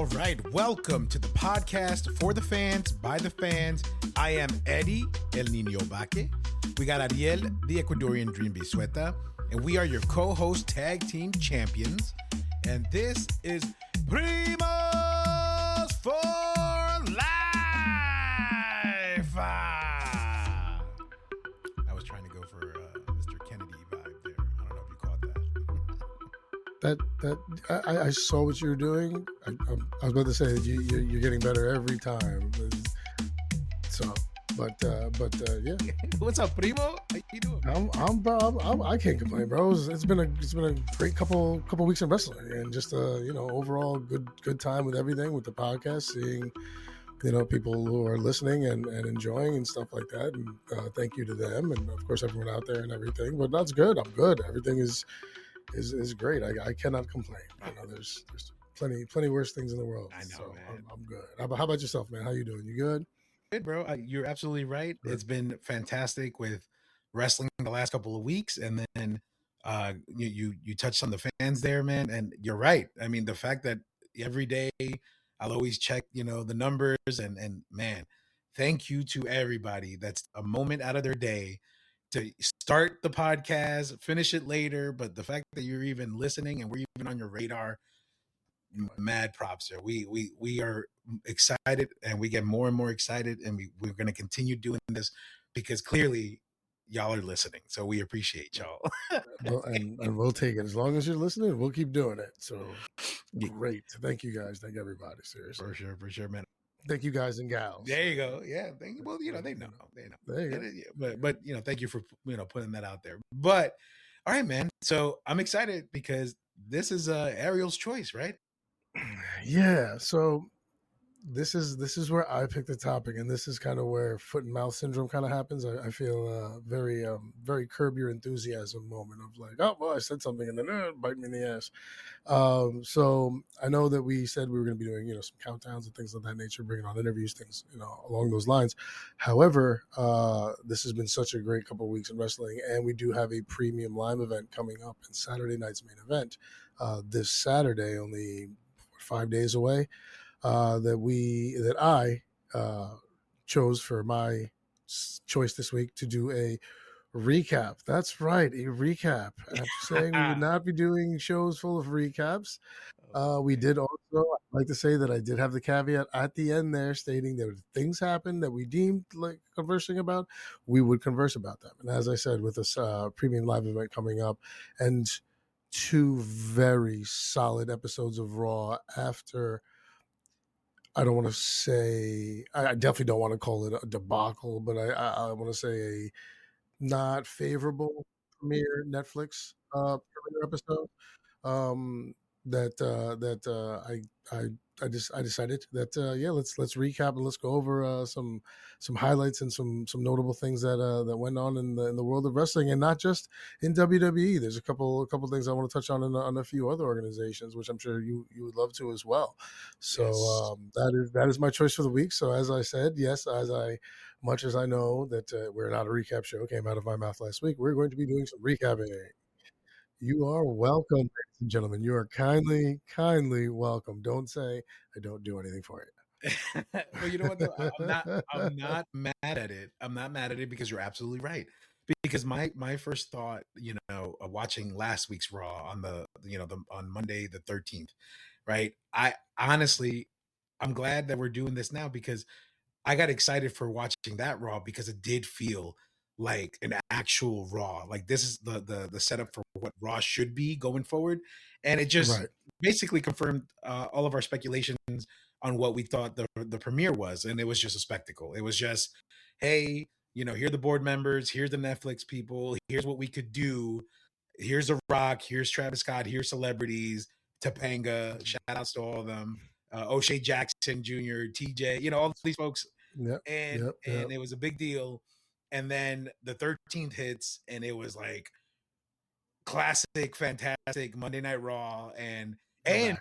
All right, welcome to the podcast for the fans, by the fans. I am Eddie, El Niño Baque. We got Ariel, the Ecuadorian Dream Bisueta, and we are your co-host tag team champions. And this is Primos for Life. I was trying to go for Mr. Kennedy vibe there. I don't know if you caught that. I saw what you were doing. I was about to say that you're getting better every time. So, but yeah. What's up, Primo? How you doing? I can't complain, bro. It's been a great couple weeks in wrestling, and just overall good time with everything, with the podcast, seeing people who are listening and enjoying and stuff like that. And thank you to them, and of course everyone out there and everything. But that's good. I'm good. Everything is great. I cannot complain. There's plenty worse things in the world. I know, so man. I'm good. How about yourself, man? How you doing? You good? Good, bro. You're absolutely right. Good. It's been fantastic with wrestling the last couple of weeks, and then you touched on the fans there, man. And you're right. I mean, the fact that every day I'll always check, the numbers, and man, thank you to everybody that's a moment out of their day to start the podcast, finish it later. But the fact that you're even listening and we're even on your radar, mad props there. We are excited, and we get more and more excited, and we're going to continue doing this because clearly y'all are listening. So we appreciate y'all. Well, and we'll take it. As long as you're listening, we'll keep doing it. So great. Thank you guys. Thank everybody. Seriously. For sure, man. Thank you guys and gals. There you go. Yeah. Thank you. Well, they know. There you go. But thank you for putting that out there. But all right, man. So I'm excited because this is Ariel's choice, right? Yeah. So this is where I picked the topic, and this is kind of where foot and mouth syndrome kind of happens. I feel very curb your enthusiasm moment of like, oh well, I said something and then bite me in the ass. So I know that we said we were going to be doing some countdowns and things of that nature, bringing on interviews, things along those lines. However, this has been such a great couple of weeks in wrestling, and we do have a premium live event coming up in Saturday night's main event this Saturday, only 5 days away. That I chose for my choice this week to do a recap. That's right, a recap. After saying we would not be doing shows full of recaps, we did also. I'd like to say that I did have the caveat at the end there, stating that if things happened that we deemed like conversing about, we would converse about them. And as I said, with this premium live event coming up, and 2 very solid episodes of Raw after. I don't want to say, I definitely don't want to call it a debacle, but I want to say a not favorable premiere Netflix premiere episode. I decided that let's recap and let's go over some highlights and some notable things that went on in the world of wrestling, and not just in WWE. There's a couple things I want to touch on a few other organizations, which I'm sure you would love to as well. So yes. That is my choice for the week. So as I said, yes, much as I know that we're not a recap show, came out of my mouth last week, we're going to be doing some recapping. You are welcome, ladies and gentlemen. You are kindly welcome. Don't say I don't do anything for you. Well, you know what? Though? I'm not mad at it. I'm not mad at it because you're absolutely right. Because my first thought, watching last week's Raw on on Monday the 13th, right? I'm glad that we're doing this now because I got excited for watching that Raw because it did feel like an actual Raw. Like this is the setup for what Raw should be going forward, and it just basically confirmed all of our speculations on what we thought the premiere was, and it was just a spectacle. It was just, hey, here are the board members, here's the Netflix people, here's what we could do, here's The Rock, here's Travis Scott, here's celebrities, Topanga, shout outs to all of them, O'Shea Jackson Jr., TJ, all these folks, and it was a big deal. And then the 13th hits, and it was like classic, fantastic Monday Night Raw, and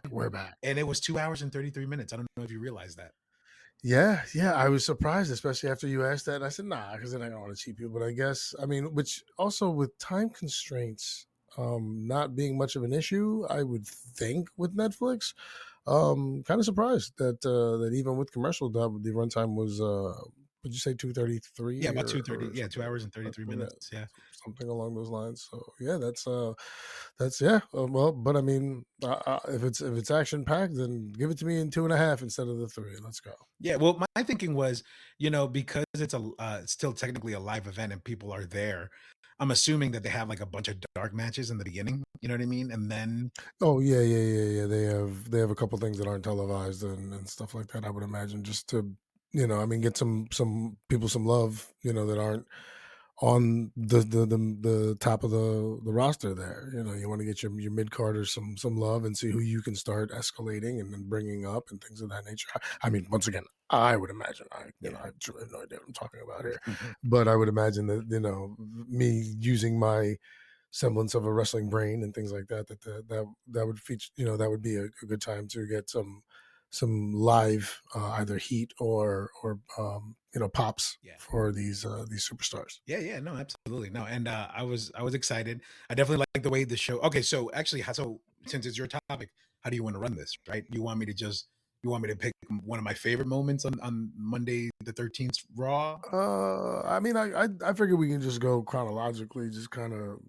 we're back. And it was 2 hours and 33 minutes. I don't know if you realize that. Yeah, I was surprised, especially after you asked that. And I said, nah, because then I don't want to cheat you. But I guess, which also with time constraints not being much of an issue, I would think with Netflix, Kind of surprised that that even with commercial dub, the runtime was would you say Yeah, 2:33 about or 2:30. Yeah, something 2 hours and 33 yeah, minutes. Yeah. something along those lines. So yeah, that's yeah. Well, but I mean, if it's action packed, then give it to me in 2.5 instead of the 3. Let's go. Yeah, well, my thinking was, because it's still technically a live event and people are there, I'm assuming that they have like a bunch of dark matches in the beginning. You know what I mean? And then Oh yeah, yeah, yeah, yeah. They have a couple things that aren't televised and stuff like that. I would imagine just to I mean, get some people some love, that aren't on the top of the roster there. You want to get your mid carders some love and see who you can start escalating and then bringing up and things of that nature. I mean, once again, I would imagine yeah. I truly have no idea what I'm talking about here, but I would imagine that me using my semblance of a wrestling brain and things like that that would feature that would be a good time to get some live either heat or pops Yeah. for these superstars. Yeah, yeah, no, absolutely. No, and I was excited. I definitely like the way the show. Okay, so actually, so since it's your topic, how do you want to run this? Right? You want me to pick one of my favorite moments on Monday the 13th Raw? I mean, I figure we can just go chronologically, just kind of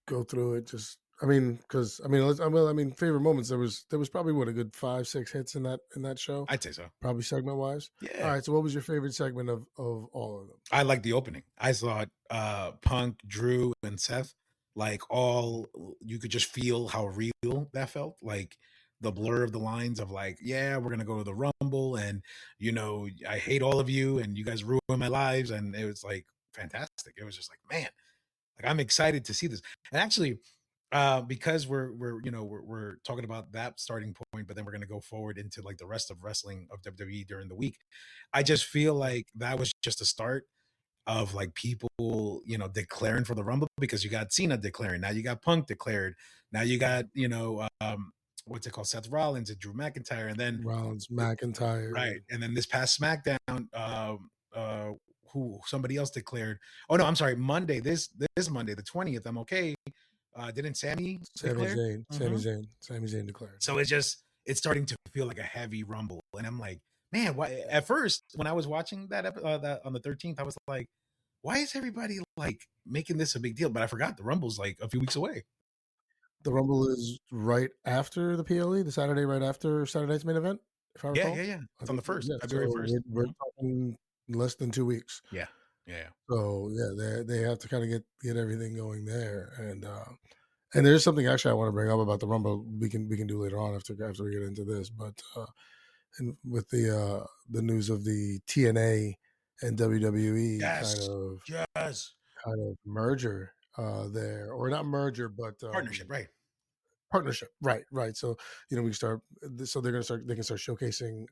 go through it. Just, I mean, because I mean, I mean, favorite moments. There was probably what a good 5-6 hits in that show, I'd say so. probably segment wise. All Yeah. right, so what was your favorite segment of all of them? I like the opening. I thought Punk, Drew, and Seth, like all you could just feel how real that felt. Like the blur of the lines of like, yeah, we're gonna go to the Rumble, and I hate all of you, and you guys ruin my lives, and it was like fantastic. It was just like, man, like I'm excited to see this. And actually, because we're talking about that starting point, but then we're gonna go forward into like the rest of wrestling of WWE during the week. I just feel Okay. like that was just a start of like people, declaring for the Rumble because you got Cena declaring. Now you got Punk declared. Now you got, what's it called? Seth Rollins and Drew McIntyre. And then, Rollins, right. McIntyre, And then this past SmackDown, who somebody else declared. Oh, no, I'm sorry. This Monday, the 20th, I'm okay. Didn't Sammy Sami declare? Zayn, Sami Mhm. Zayn, Sami Zayn declared. So it's starting to feel like a heavy Rumble. And I'm like, man, why? Yeah. At first, when I was watching that on the 13th, I was like, why is everybody like making this a big deal? But I forgot the Rumble's like a few weeks away. The Rumble is right after the PLE, the Saturday right after Saturday night's main event, if I Yeah, yeah, recall. yeah. I It's on think the first, yeah. So February 1st. we're talking less than 2 weeks. Yeah, yeah, yeah. So yeah, they have to kind of get everything going there, and there's something actually I want to bring up about the Rumble. We can do later on after we get into this, but and with the news of the TNA and WWE Yes, yes. kind of merger there, or not merger, but Partnership, right? partnership, right. So we start. So they can start showcasing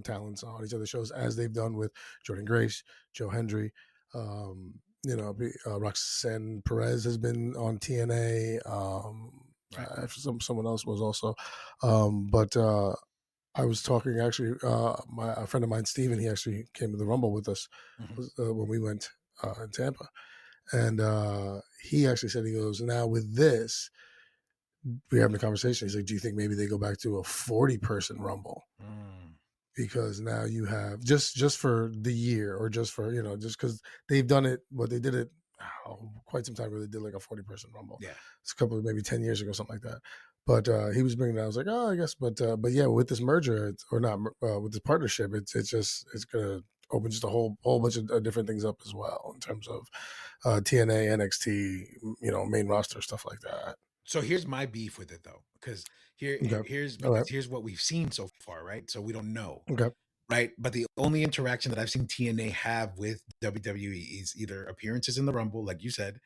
talents on each other's shows as they've done with Jordan Grace, Joe Hendry. Roxanne Perez has been on TNA. Right. Someone else was also, but I was talking actually. A friend of mine, Steven, he actually came to the Rumble with us Hmm. when we went in Tampa, and he actually said he goes now with this we're having a conversation. He's like, "Do you think maybe they go back to a 40-person Rumble Mm, because now you have just for the year or just for just because they've done it, what they did it quite some time ago. They did like a 40-person Rumble. yeah. It's a couple of maybe 10 years ago, something like that. But he was bringing that. I was like, oh, I guess, but yeah, with this merger or not with this partnership, it's gonna open just a whole bunch of different things up as well in terms of TNA, NXT, main roster stuff like that. So here's my beef with it though, because Okay, here's all right, here's what we've seen so far, right? So we don't know, okay. right? But the only interaction that I've seen TNA have with WWE is either appearances in the Rumble, like you said,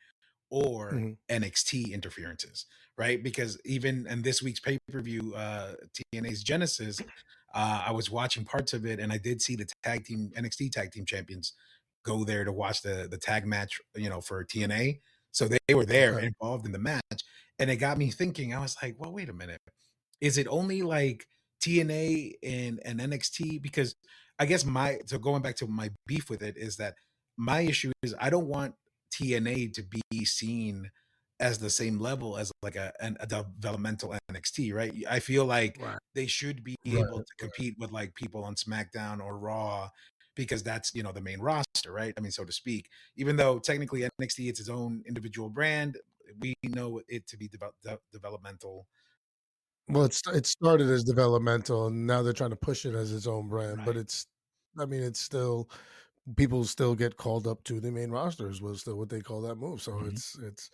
or Mhm. NXT interferences, right? Because even in this week's pay per view, TNA's Genesis, I was watching parts of it, and I did see the tag team NXT tag team champions go there to watch the tag match, for TNA. So they were there Okay. involved in the match, and it got me thinking. I was like, well, wait a minute, is it only like TNA and NXT? Because I guess going back to my beef with it is that my issue is I don't want TNA to be seen as the same level as like a developmental NXT, right? I feel like Right. they should be able Right. to compete with like people on SmackDown or Raw because that's the main roster, right? I mean, so to speak. Even though technically NXT it's its own individual brand, we know it to be developmental. Well, it started as developmental, and now they're trying to push it as its own brand, but Right. it's I mean, it's still people still get called up to the main rosters was still what they call that move. So Mhm. it's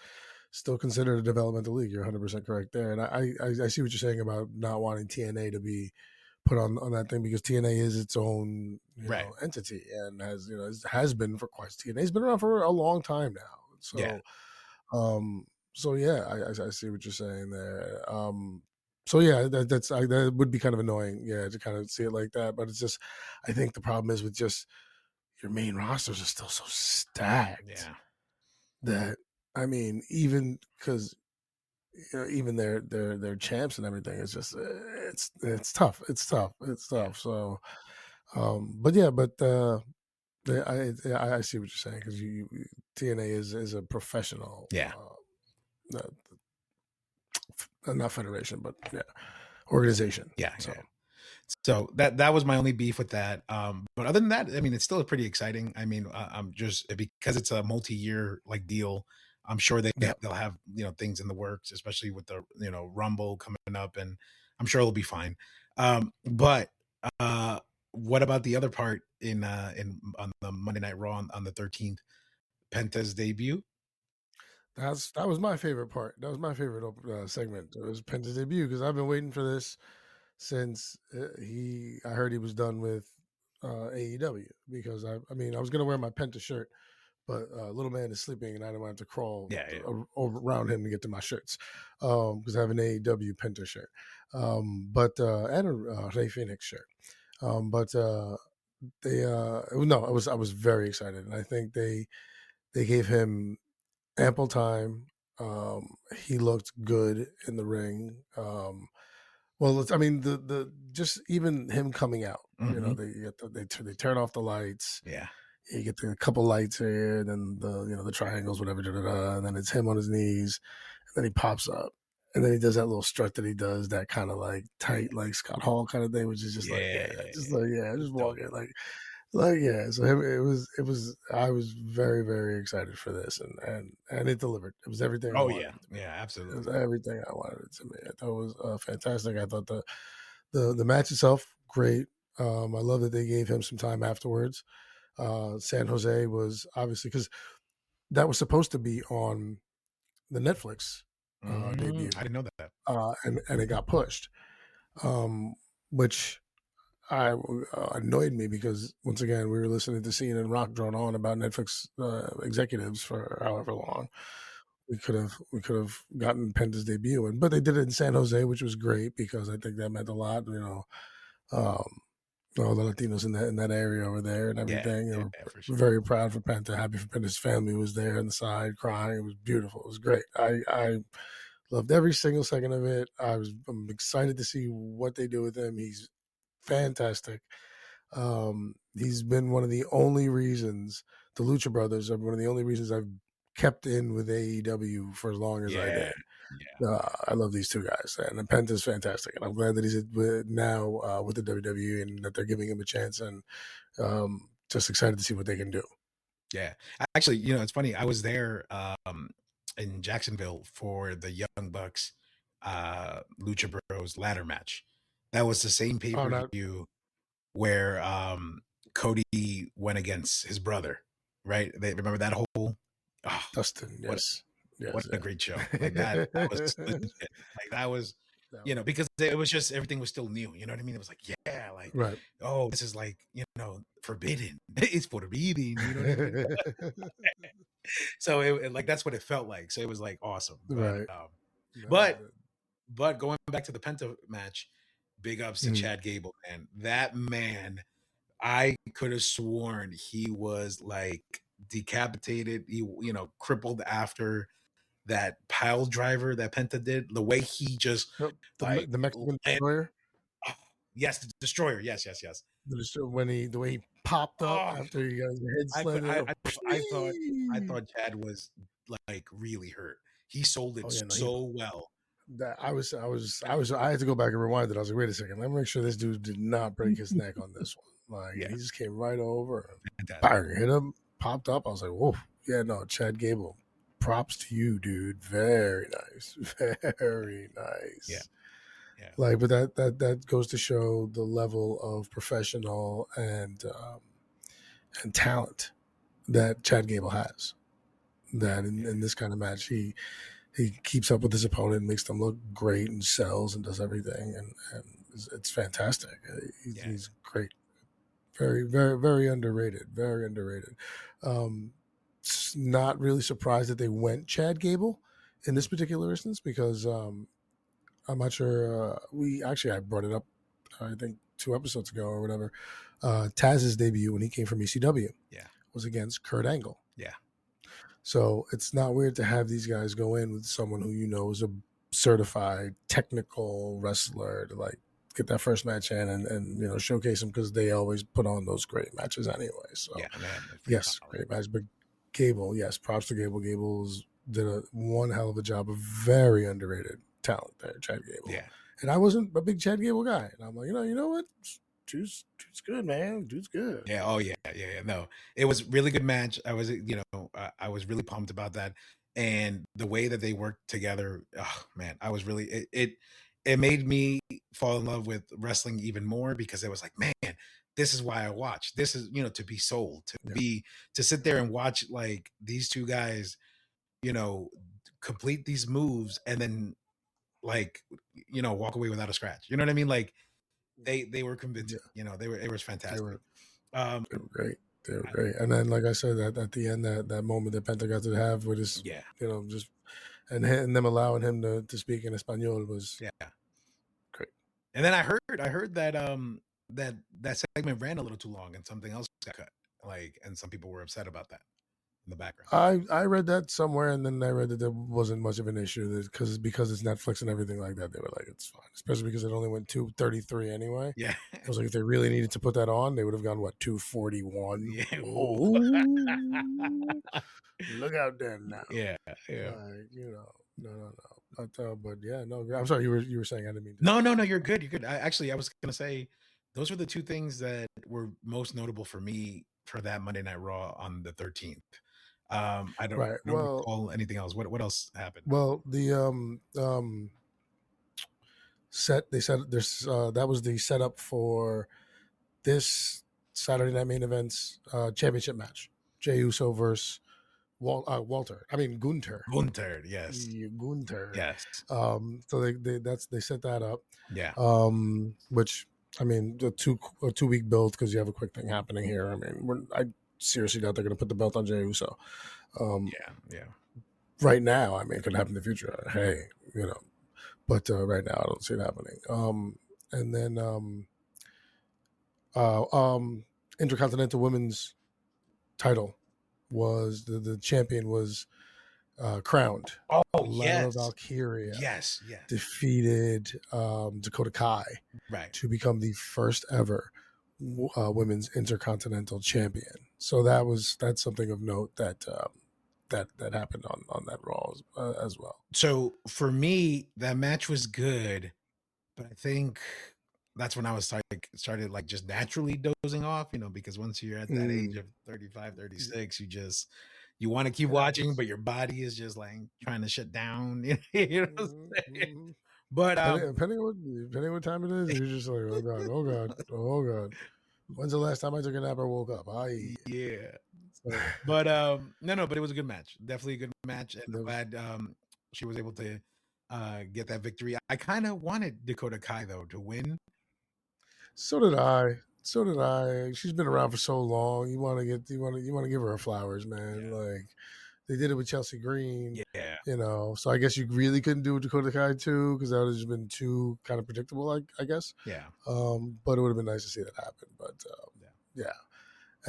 still considered a developmental league. You're 100% correct there. And I see what you're saying about not wanting TNA to be put on that thing because TNA is its own Right. entity and has been for quite TNA's been around for a long time now. Yeah. Um so yeah, I see what you're saying there. So yeah, that would be kind of annoying, yeah, to kind of see it like that. But it's just, I think the problem is with just your main rosters are still so stacked Yeah. that I mean, even because even their champs and everything is just it's tough. It's tough. It's Yeah. tough. So, but yeah, but I see what you're saying because TNA is a professional, Yeah. not federation, but yeah, organization. Yeah. Yeah. So So that was my only beef with that. But other than that, I mean, it's still pretty exciting. I mean, I'm just because it's a multi-year like deal. I'm sure yeah, they'll have things in the works, especially with the Rumble coming up, and I'm sure it'll be fine. But uh, what about the other part in on the Monday Night Raw on the 13th, Penta's debut? that was my favorite part. That was my favorite segment. It was Penta's debut because I've been waiting for this since I heard he was done with AEW because I mean I was gonna wear my Penta shirt, but little man is sleeping and I don't want to crawl Yeah, yeah, around him to get to my shirts because I have an AEW Penta shirt, but and a Rey Phoenix shirt, but they no, I was very excited and I think they gave him ample time. He looked good in the ring. Well, I mean, the just even him coming out, hmm they turn off the lights. yeah, You get the couple lights here, and then the triangles, whatever, da, da, da, and then it's him on his knees, and then he pops up, and then he does that little strut that he does, that kind of like tight, like Scott Hall kind of thing, which is just like yeah, yeah, yeah, just yeah. like yeah, It's just dope. walking like yeah. So it was I was very very excited for this, and it delivered. It was everything I Oh wanted yeah, it to be. yeah, It was absolutely. everything I wanted it to be. I thought it was fantastic. I thought the match itself great. I love that they gave him some time afterwards. San Jose was obviously because that was supposed to be on the Netflix I debut, didn't know that. and it got pushed, which annoyed me because once again we were listening to Scene and Rock drone on about Netflix executives for however long. We could have gotten Penta's debut, but they did it in San Jose, which was great because I think that meant a lot. Um, all the Latinos in that area over there and Yeah, everything. They yeah, were for sure. very proud for Penta, happy for Penta's family was there on the side crying. It was beautiful. It was great. I loved every single second of it. I'm excited to see what they do with him. He's fantastic. He's been one of the only reasons the Lucha Brothers are one of the only reasons I've kept in with AEW for as long as I Yeah, did. yeah, I love these two guys, and Penta's fantastic, and I'm glad that he's now with the WWE and that they're giving him a chance, and just excited to see what they can do. yeah. Actually, it's funny. I was there in Jacksonville for the Young Bucks Lucha Bros ladder match. That was the same Oh, not pay-per-view where Cody went against his brother, right? They remember that whole oh, Dustin, what yes, what yes, a great show. Like that was legit. Like that was that was because it was just everything was still new. You know what I mean? It was like, yeah, like, right. oh, this is like, forbidden. It's forbidden. You know what I mean? So like that's what it felt like. So it was like awesome. But Right. but No, but going back to the Penta match, big ups to mm. Chad Gable, man. That man, I could have sworn he was like decapitated, he crippled after that pile driver that Penta did. The way he just Yep, like the Mexican and destroyer, oh, yes, the destroyer. Yes, yes, yes. when the way he popped up Oh, after he got his head I could slammed in. I thought Chad was like really hurt. He sold it Oh yeah, no, he so well. that I had to go back and rewind it. I was like, wait a second, let me make sure this dude did not break his neck on this one. Like, Yeah, he just came right over and fantastic. bang, hit him, popped up. I was like, whoa, yeah, no, Chad Gable, props to you, dude. Very nice, very Yeah, nice. yeah, Like, but that goes to show the level of professional and talent that Chad Gable has. yeah, That yeah, in this kind of match, he keeps up with his opponent, makes them look great, and sells and does everything, and it's fantastic. yeah, He's great, very underrated, very underrated. Um, not really surprised that they went Chad Gable in yeah. this particular instance because I'm not sure. I brought it up, I think 2 episodes ago or whatever. Taz's debut when he came from ECW Yeah, was against Kurt Angle. yeah, So it's not weird to have these guys go in with someone who you know is a certified technical wrestler to like get that first match in and you know showcase them because they always put on those great matches anyway. So yeah. Man, they're pretty yes, solid. great match. But Gable, yes, props to Gable. Gable's did a one hell of a job of very underrated talent there, Chad Gable. Yeah, And I wasn't a big Chad Gable guy. And I'm like, you know what? Dude's good, man. Dude's good. yeah. Oh yeah, yeah, yeah. No, it was really good match. I was, I was really pumped about that, and the way that they worked together. Oh man, I was really it made me fall in love with wrestling even more because it was like, man, this is why I watch. This is to be sold, Yeah. to sit there and watch like these two guys, you know, complete these moves and then like walk away without a scratch. You know what I mean? Like they were Yeah. convincing. It was They fantastic. were Um, They were great. They were I- great. And then, like I said, at the end, that moment that Penta got to have with his, yeah, just and them allowing him to speak in Espanol was yeah. great. And then I heard that that segment ran a little too long and something else got cut. Like, and some people were upset about that in the background. I read that somewhere, and then I read that there wasn't much of an issue because it's Netflix and everything like that. They were like, it's fine, especially because it only went 2:33 anyway. Yeah, I was like, if they really needed to put that on, they would have gone 2:41. yeah, ooh. Oh, look out there now. Yeah, yeah. Like, no. But yeah, no. I'm sorry. You were saying I didn't mean to. No, no, no. You're good. You're good. I was gonna say those were the two things that were most notable for me for that Monday Night Raw on the 13th. I don't Right. I don't recall anything else. What else happened? The set they said there's that was the setup for this Saturday Night Main Event's championship match. Jey Uso versus Walter. I mean Gunter. Gunther, yes, Gunter. yes, So they set that up. yeah, Which I mean the 2 week build because you have a quick thing happening here. I mean I seriously doubt they're going to put the belt on Jey Uso. yeah, yeah. Right now, I mean, it could happen in the future. Hey, but right now I don't see it happening. And then uh, um, Intercontinental Women's title was the champion was crowned. Oh Lyra yes, Valkyria yes, yes. defeated Dakota Kai Right. to become the first ever women's intercontinental champion. So that's something of note that happened on that Raw as well. So for me, that match was good, but I think that's when I was started like just naturally dozing off, because once you're at that age Mm. of 35, 36, you want to keep It watching, happens. but your body is just like trying to shut down. You know what Mhm, I'm saying? mhm. But Depending what time it is, you're just like, oh god, oh god, oh god. When's the last time I took a nap or woke up? yeah. So, but no, but it was a good match. Definitely a good match, and I'm That was glad she was able to get that victory. I kind of wanted Dakota Kai though to win. so did I. So did I. She's been around for so long. You want to give her her flowers, man. Yeah. Like they did it with Chelsea Green, Yeah. So I guess you really couldn't do it with Dakota Kai too, because that would have just been too kind of predictable, I guess. Yeah. But it would have been nice to see that happen. But Yeah. yeah,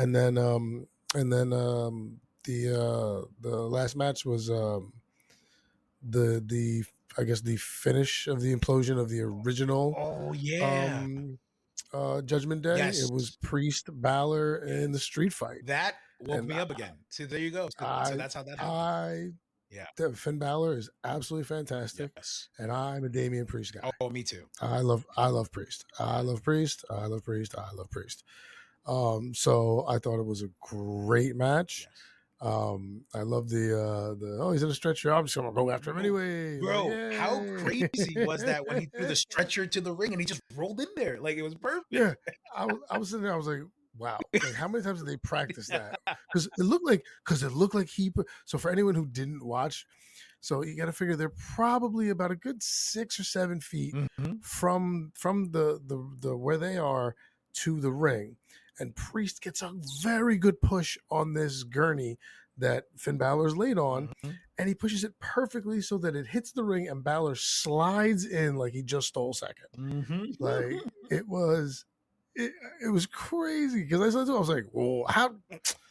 and then the last match was the I guess the finish of the implosion of the original Oh yeah. um Judgment Day. It Yes. was Priest Balor Yeah. in the street fight, That woke and me up again. See, there you go. So I that's how that happened. I Yeah. Finn Balor is absolutely fantastic, Yes. and I'm a Damian Priest guy. Oh, me too. I love Priest. I love Priest. I love Priest. I love Priest. So I thought it was a great match. Yes. I love the oh, he's in a stretcher. I'm just gonna go after him Bro, anyway. Like, bro, how crazy was that when he threw the yay. stretcher to the ring and he just rolled in there? Like it was perfect. Yeah, I was sitting there. I was like, wow. Like, how many times did they practice that? Because it looked like he put. So for anyone who didn't watch, so you got to figure they're probably about a good 6 or 7 feet Mhm. from the where they are to the ring, and Priest gets a very good push on this gurney that Finn Balor's laid on, Mhm. and he pushes it perfectly so that it hits the ring, and Balor slides in like he just stole second. Mhm. Like it, it was crazy because I saw it, I was like, "Whoa, how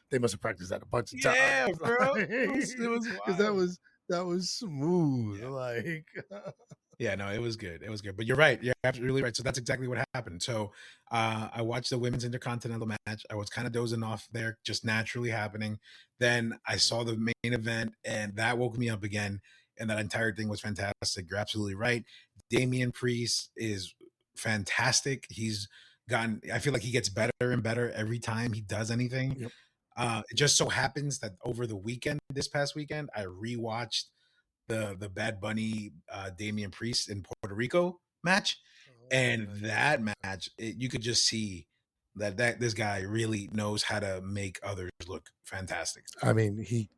they must have practiced that a bunch of Yeah, times." bro. It was Because wild. that was smooth. Yeah. Like, Yeah, no, it was good. It was good. But you're right. You're absolutely right. So that's exactly what happened. So I watched the women's intercontinental match. I was kind of dozing off there, just naturally happening. Then I saw the main event, and that woke me up again. And that entire thing was fantastic. You're absolutely right. Damian Priest is fantastic. He's gotten, I feel like he gets better and better every time he does anything. yep. It just so happens that over the weekend, this past weekend, I rewatched the Bad Bunny Damian Priest in Puerto Rico match, Oh, and nice, that nice. match, you could just see that this guy really knows how to make others look fantastic. I mean, he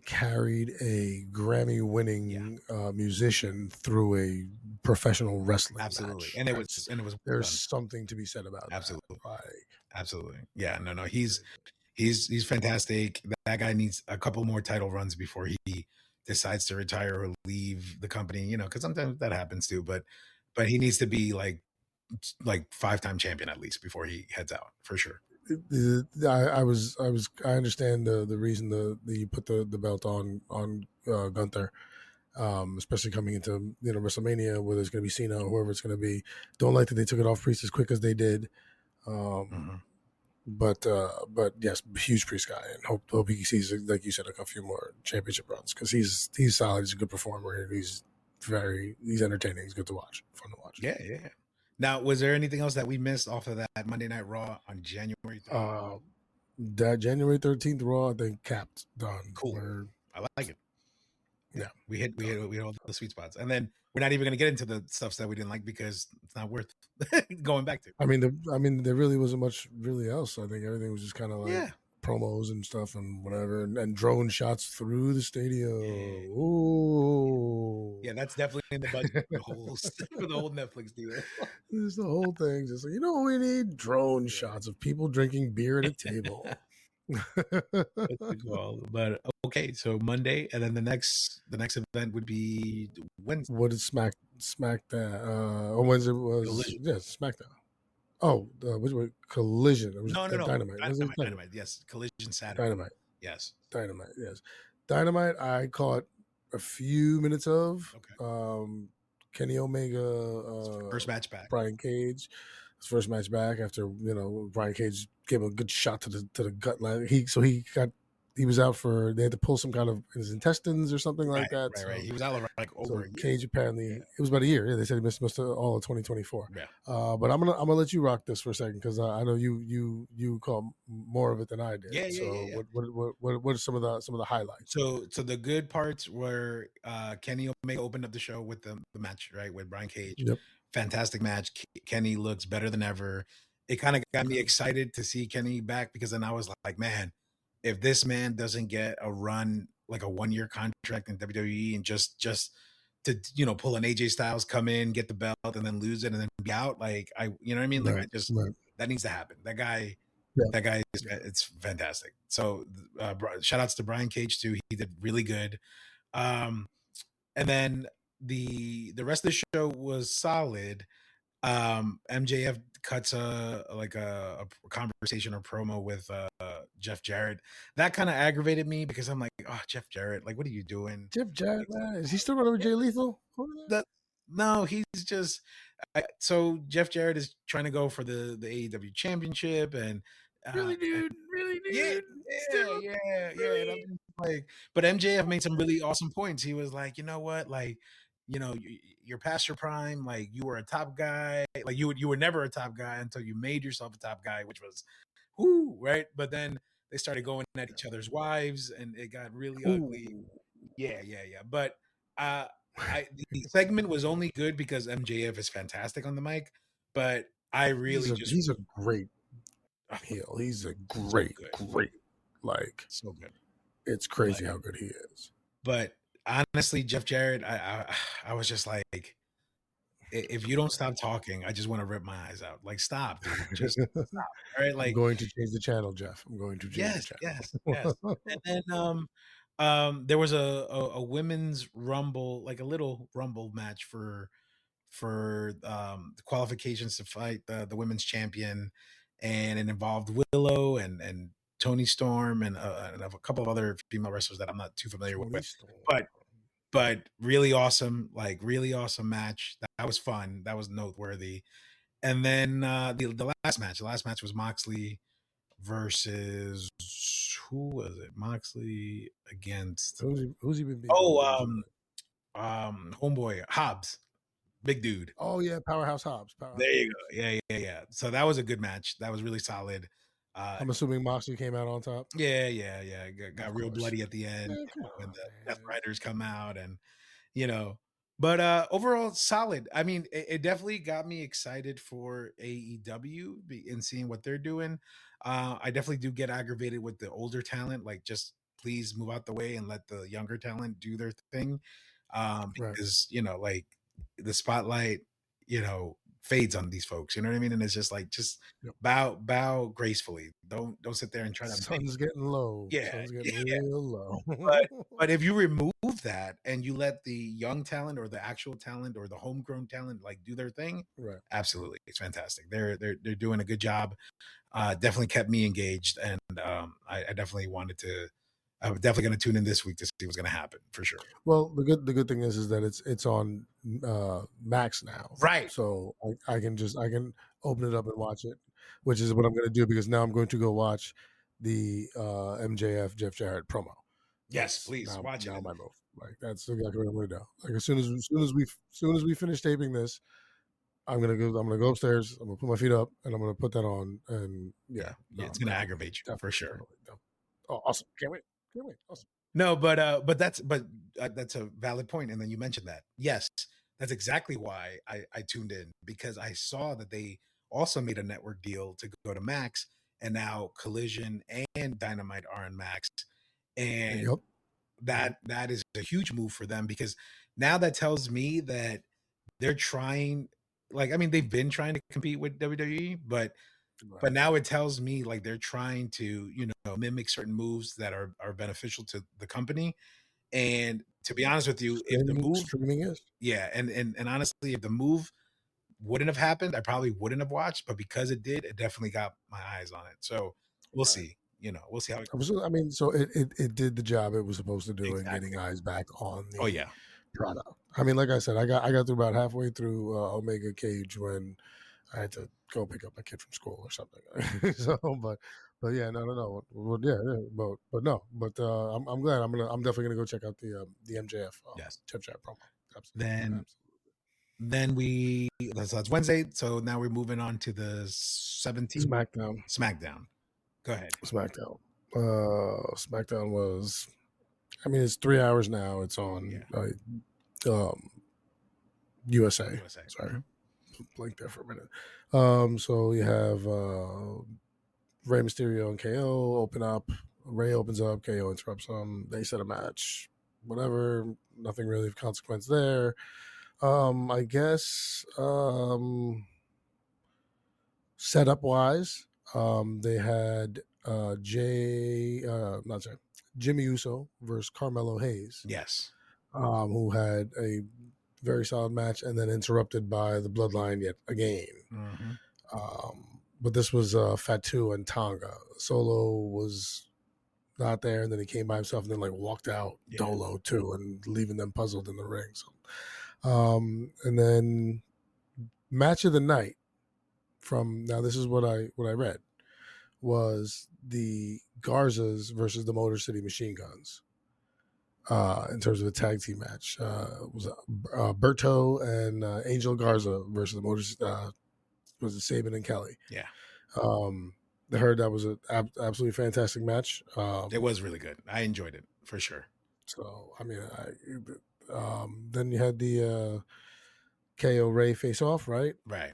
carried a Grammy Yeah, winning musician through a professional wrestling absolutely, match. and it was well There's done. something to be said about that. Absolutely, Like, absolutely. Yeah, no, very good. he's fantastic. That guy needs a couple more title runs before he decides to retire or leave the company. Because sometimes that happens too. But he needs to be like 5-time champion at least before he heads out for sure. I understand the reason you put the belt on Gunther, especially coming into WrestleMania, whether it's going to be Cena or whoever it's going to be. Don't like that they took it off Priest as quick as they did. Um, Mhm. but yes, huge Priest guy, and hope he sees, like you said, like a few more championship runs because he's solid. He's a good performer, and he's entertaining. He's good to watch, fun to watch. Yeah, yeah. Now, was there anything else that we missed off of that Monday Night Raw on January 13th? Uh, that January 13th Raw, I think capped done. Cool. We're I like it. Yeah, yeah done. we hit all the sweet spots, and then we're not even going to get into the stuffs that we didn't like because it's not worth going back to. I mean, there really wasn't much really else. I think everything was just kind of like Yeah, promos and stuff and whatever, and drone shots through the stadium. yeah, Ooh, yeah. That's definitely in the budget for the whole for the whole Netflix deal. there's the whole thing. Just like, what we need drone Yeah, shots of people drinking beer at a table. that's the call. But okay, so Monday, and then the next event would be Wednesday. What did Smack that? On Wednesday was Collision. SmackDown. Oh, which was Collision? It was No, no, no. Dynamite. Was it Dynamite, Dynamite. Yes, Collision Saturday. Dynamite? Yes. Dynamite, yes. Dynamite, I caught a few minutes of. Okay. Kenny Omega, First match back. Brian Cage, his first match back after Brian Cage gave him a good shot to the gut line. He was out for, they had to pull some kind of his intestines or something Right, like that. right, right. So He was out like over a year. Cage apparently, it was about a year. Yeah, they said he missed all of 2024. Yeah. But I'm gonna let you rock this for a second because I know you caught more of it than I Yeah, did. yeah, yeah, So yeah. what are some of the highlights? So the good parts were Kenny Omega opened up the show with the match, right, with Brian Cage. Yep. Fantastic match. Kenny looks better than ever. It kind of got me Okay. excited to see Kenny back because then I was like, man, if this man doesn't get a run like a 1-year contract in WWE and just to pull an AJ Styles, come in, get the belt, and then lose it and then be out, like you know what I mean? Like I Right. just Right. that needs to happen. Yeah. That guy is Yeah. it's fantastic. So shout outs to Brian Cage too. He did really good. Um, and then the rest of the show was solid. MJF cuts a conversation or promo with Jeff Jarrett. That kind of aggravated me because I'm like, oh, Jeff Jarrett, like, what are you doing? Jeff Jarrett, Like, man, is he still running with Jay Lethal over there? that no, he's just so Jeff Jarrett is trying to go for the AEW championship, and Uh, Really, dude? Really, yeah, dude? yeah, Still? yeah, yeah, and I'm Really? just like but MJF made some really awesome points. He was like, "You know what? Like, you're past your prime. Like, you were a top guy. Like, you were never a top guy until you made yourself a top guy, which was, whoo, right? But then they started going at each other's wives, and it got really ugly. Ooh. Yeah, yeah, yeah. But uh, the segment was only good because MJF is fantastic on the mic. But I really just He's a great oh, heel. He's a so great, good, great. Like, so good. it's But crazy how good he is. But honestly, Jeff Jarrett, I was just like, if you don't stop talking, I just want to rip my eyes out. Like, stop, dude. Just stop. All right. I'm Like, going to change the channel, Jeff. I'm going to change the yes, channel. yes, yes. And then there was a women's rumble, like a little rumble match for the qualifications to fight the women's champion, and it involved Willow and Tony Storm and a couple of other female wrestlers that I'm not too familiar Tony with. Storm. But really awesome, like really awesome match. That was fun. That was noteworthy. And then the last match, was Moxley versus who was it? Moxley against Who's he been beefing with oh recently? homeboy Hobbs, big dude. Oh yeah, Powerhouse Hobbs. There Powerhouse you go. Hobbs. Yeah, yeah, yeah. So that was a good match. That was really solid. Uh, I'm assuming Moxley came out on top. yeah, yeah, yeah. Got Of real course. bloody at the end, Man, come when on, the Death man. Riders come out, and you know. But overall, solid. I mean, it definitely got me excited for AEW and seeing what they're doing. I definitely do get aggravated with the older talent. Like, just please move out the way and let the younger talent do their thing. Right. Because like the spotlight, fades on these folks. You know what I mean? And it's just like, just Yep. bow gracefully. Don't sit there and try to make. Sun's getting low. Yeah, Sun's getting yeah. real low. But if you remove that and you let the young talent or the actual talent or the homegrown talent like do their thing, Right. absolutely, it's fantastic. They're doing a good job. Definitely kept me engaged, and I definitely wanted to. I'm definitely going to tune in this week to see what's going to happen for sure. Well, the good thing is that it's on Max now, Right. so I can open it up and watch it, which is what I'm going to do because now I'm going to go watch the MJF Jeff Jarrett promo. Yes, That's please watch it. now my move. Like that's exactly what I'm going to do. Like as soon as we finish taping this, I'm gonna go upstairs. I'm gonna put my feet up and I'm gonna put that on. And Yeah, no, it's going to aggravate you for sure. definitely. Oh, awesome! Can't wait! Can't wait! Awesome. No, but that's a valid point. And then you mentioned that. Yes, that's exactly why I tuned in, because I saw that they also made a network deal to go to Max, and now Collision and Dynamite are on Max, and Yep. that is a huge move for them, because now that tells me that they're trying. Like, I mean, they've been trying to compete with WWE, but Right. now it tells me like they're trying to mimic certain moves that are beneficial to the company. And to be honest with you, if the move, Streaming is yeah, and honestly, if the move wouldn't have happened, I probably wouldn't have watched. But because it did, it definitely got my eyes on it. So we'll right. see. We'll see how it I mean, so it did the job it was supposed to do in exactly. getting eyes back on Oh the yeah, product. I mean, like I said, I got through about halfway through Omega Cage when I had to go pick up my kid from school or something. So, but yeah, no. Well, yeah, but no, but I'm glad. I'm definitely gonna go check out the MJF yes. Chip Chat promo. Absolutely, Then absolutely. that's Wednesday. So now we're moving on to the 17th SmackDown, SmackDown. Go ahead. SmackDown. SmackDown was. I mean, it's 3 hours now. It's on Yeah. USA. USA. Sorry, blank there for a minute. So you have Rey Mysterio and KO open up. Rey opens up. KO interrupts them. They set a match. Whatever. Nothing really of consequence there. I guess setup wise, they had Jimmy Uso versus Carmelo Hayes. Yes. Who had a very solid match and then interrupted by the Bloodline yet again. Mm-hmm. But this was Fatu and Tonga. Solo was not there, and then he came by himself and then like walked out Dolo too, and leaving them puzzled in the ring. So, and then match of the night from now. This is what I read. was the Garzas versus the Motor City Machine Guns. In terms of a tag team match, was Berto and Angel Garza versus the Motor. Was it Saban and Kelly? Yeah, Um, I heard that was an absolutely fantastic match. it was really good. I enjoyed it for sure. So I mean, then you had the KO Ray face off, right? Right.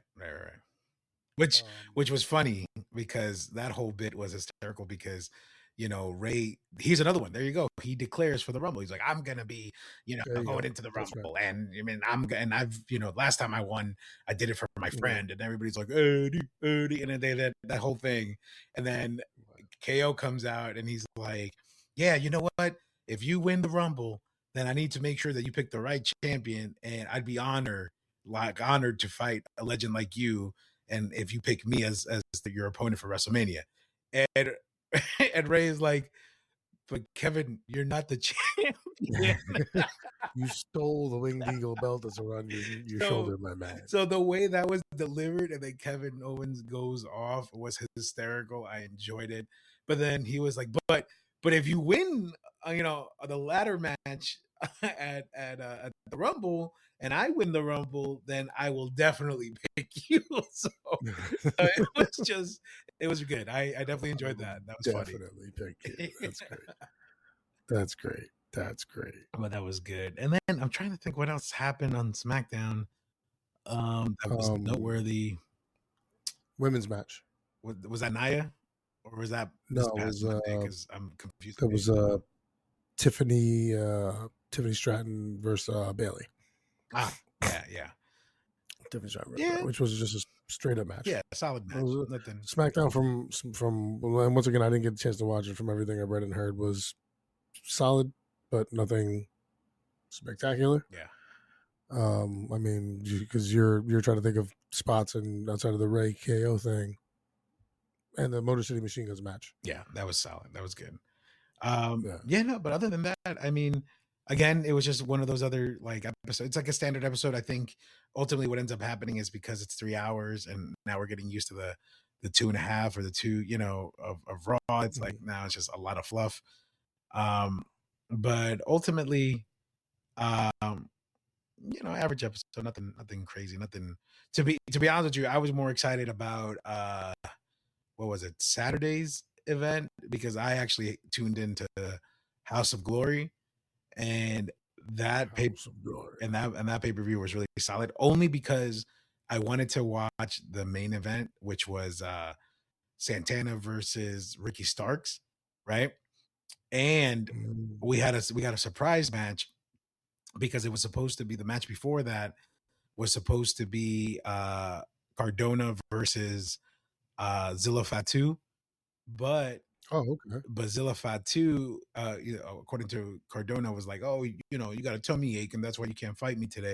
Which Um, which was funny because that whole bit was hysterical because Ray, he's another one. There you go. He declares for the Rumble. He's like, I'm gonna be, there you going go. into the That's right. Rumble. And I mean and I've, last time I won, I did it for my Mhm. friend, and everybody's like, Eddie, and then they that whole thing. And then KO comes out and he's like, yeah, you know what? If you win the Rumble, then I need to make sure that you pick the right champion, and I'd be honored to fight a legend like you, and if you pick me as your opponent for WrestleMania. And and Ray is like, but Kevin, you're not the champion. You stole the winged eagle belt that's around your So shoulder, my man. so the way that was delivered and then Kevin Owens goes off was hysterical. I enjoyed it. But then he was like, but if you win the ladder match at the Rumble and I win the Rumble, then I will definitely pick you. So it was just it was good. I definitely I enjoyed will that. That was funny. definitely pick you. That's great. That's great. That's great. But that was good. And then I'm trying to think what else happened on SmackDown. That was Um, noteworthy. Women's match. Was that Naya, or was that No, this it past was Monday? Because I'm confused. it was Tiffany Stratton versus Bailey. Yeah. Tiffany Stratton, Yeah, which was just a straight up match. yeah, solid It match. was Nothing. SmackDown and once again I didn't get a chance to watch it. From everything I read and heard was solid, but nothing spectacular. Yeah, I mean, because you're trying to think of spots and outside of the Ray KO thing and the Motor City Machine Guns match. yeah, that was solid. That was good. Yeah. Yeah, no, but other than that, I mean, again, it was just one of those other like episodes. It's like a standard episode. I think ultimately what ends up happening is because it's 3 hours, and now we're getting used to the 2.5 or the two, of Raw. It's like Mhm. now it's just a lot of fluff. But ultimately, um, average episode, nothing crazy, nothing to be honest with you. I was more excited about what was it, Saturday's event, because I actually tuned into House of Glory, and that pay House of Glory. and that pay-per-view was really solid only because I wanted to watch the main event, which was Santana versus Ricky Starks, right? And Mm. we got a surprise match because it was supposed to be the match before that was supposed to be Cardona versus Zilla Fatu, but Oh, okay. Zilla Fatu, according to Cardona, was like, "Oh, you got a tummy ache, and that's why you can't fight me today."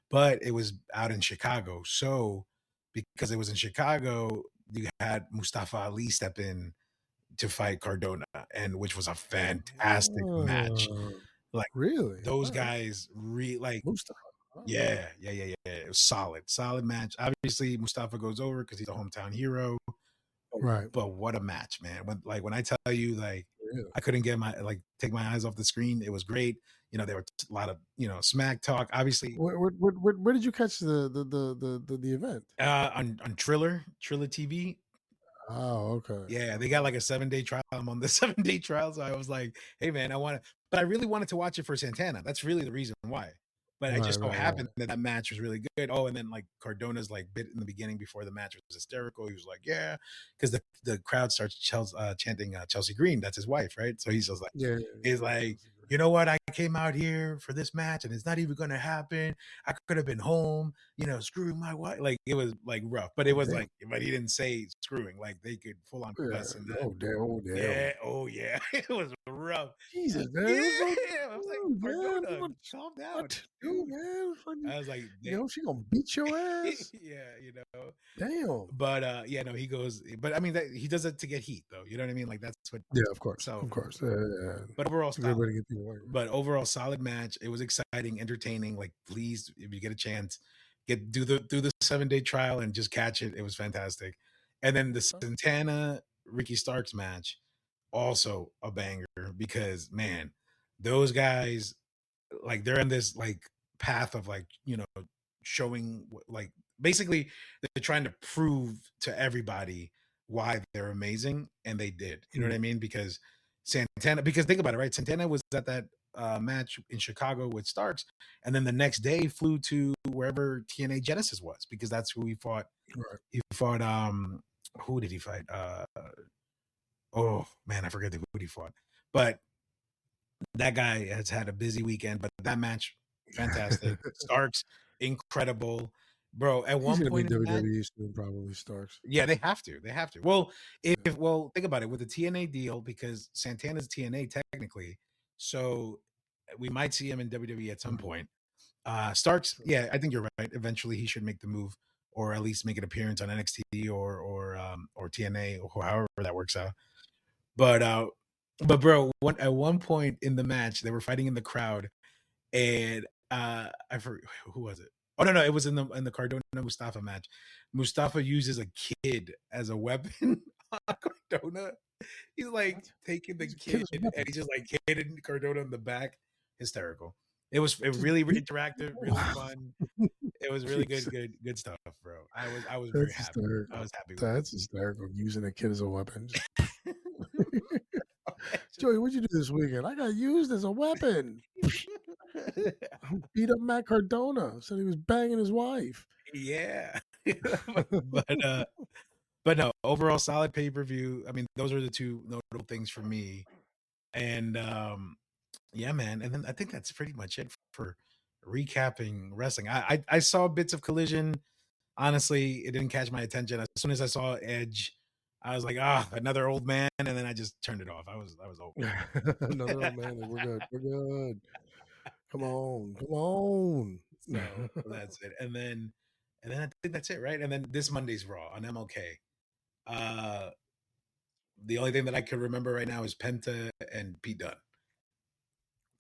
But it was out in Chicago, so because it was in Chicago, you had Mustafa Ali step in to fight Cardona, and which was a fantastic match. Oh, Like really? those All right. guys, like Mustafa. All right. yeah. It was solid match. Obviously, Mustafa goes over because he's a hometown hero. Right. But what a match, man! When I tell you, like, Really. I couldn't take my eyes off the screen. It was great. There were a lot of smack talk. Obviously, Where did you catch the event? on Triller TV. Oh, okay. Yeah, they got Okay. like a 7-day trial. I'm on the 7-day trial, so I was like, "Hey, man, but I really wanted to watch it for Santana. That's really the reason why. But I Right. just so Right. happened Right. that match was really good. Oh, and then like Cardona's like bit in the beginning before the match was hysterical. He was like, "Yeah," because the crowd starts chanting Chelsea Green. That's his wife, right? So Yeah. he's Yeah. like, Chelsea Green. "You know what? I came out here for this match, and it's not even going to happen. I could have been home, screwing my wife." Like it was like rough, but it Oh, was damn. like, but he didn't say screwing. Like they could full on Yeah. cuss in that. Oh, damn. Oh, damn. Yeah. Oh, yeah. It was rough. Jesus, man. What's wrong with Yeah. I was like, you, man? Cardona, calm down, What to do, dude. man? Fucking, I was like, she gonna beat your ass? yeah, Damn. But yeah, no, he goes, but I mean, he does it to get heat, though. You know what I mean? Like that's what. Yeah, of course. So, Of course. Yeah. but overall, It's a great solid. way to get people angry. But overall, solid match. It was exciting, entertaining. Like, please, if you get a chance, do the 7-day trial and just catch it. It was fantastic. And then the Okay. Santana Ricky Starks match, also a banger because man, those guys like they're in this like path of like showing like basically they're trying to prove to everybody why they're amazing, and they did. You know what Mm, I mean? Because Santana, because think about it, right? Santana was at that match in Chicago with Starks, and then the next day flew to wherever TNA Genesis was because that's who he fought. right. He fought who did he fight? Oh man, I forget who he fought. But that guy has had a busy weekend, but that match, fantastic. Starks, incredible. Bro, at He's one gonna be point in the match, WWE soon, probably Starks. yeah, they have to. They have to. Well, Yeah, think about it with the TNA deal because Santana's TNA technically. So we might see him in WWE at some right. point. Starks, yeah, I think you're right. Eventually he should make the move or at least make an appearance on NXT or TNA or however that works out. But bro, at one point in the match, they were fighting in the crowd, and I forget who was it. Oh no, it was in the Cardona Mustafa match. Mustafa uses a kid as a weapon on Cardona. He's like What? taking the He's a kid kid as a and weapon. he just like hitting Cardona in the back. Hysterical. It was Just really beat. interactive, really fun. It was really good, Jesus, good stuff, bro. I was very that's happy. I hysterical. was happy with it. That's hysterical. Using a kid as a weapon. Just Just Joey, what'd you do this weekend? I got used as a weapon. Beat up Matt Cardona. Said he was banging his wife. yeah. but but no, overall solid pay-per-view. I mean, those are the two notable things for me. And yeah, man. And then I think that's pretty much it for recapping wrestling. I saw bits of Collision. Honestly, it didn't catch my attention. As soon as I saw Edge, I was like, ah, another old man, and then I just turned it off. I was over Another old man. Like, we're good. We're good. Come on. Come on. so that's it. And then I think that's it, right? And then this Monday's Raw on MLK. Uh the only thing that I could remember right now is Penta and Pete Dunne.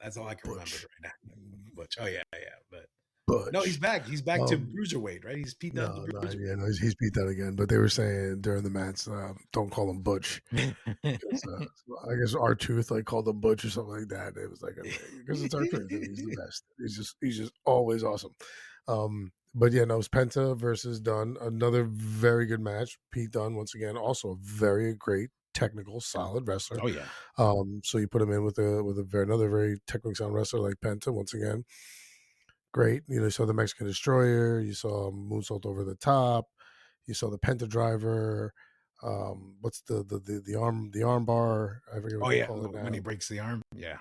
That's all I can remember Butch. right now. Butch. Oh yeah, yeah. But no, he's Butch. back. He's back to Um, bruiserweight, right? He's Pete Dunne to yeah, bruiserweight. no, he's beat that again. But they were saying during the match, don't call him Butch. 'Cause, I guess our tooth like called him Butch or something like that. It was like because it's our truth. And he's the best. He's just always awesome. But yeah, no, it was Penta versus Dunn. Another very good match. Pete Dunne once again, also a very great technical, solid wrestler. Oh yeah. So you put him in with another very technical sound wrestler like Penta once again. Great. You saw the Mexican Destroyer. You saw moonsault over the top. You saw the Penta Driver. What's the arm bar? I forget what Oh they yeah. call it When he now. breaks the arm. Yeah.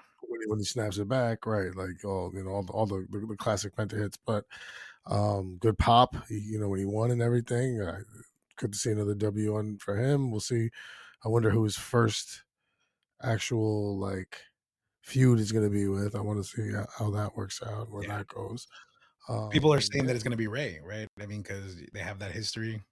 When he snaps it back, right? Like all the classic Penta hits. But good pop. When he won and everything. Good to see another W on for him. We'll see. I wonder who his first actual like feud is going to be with. I want to see how that works out, where Yeah. that goes. People are And saying yeah, that it's gonna be Ray, right? I mean, because they have that history.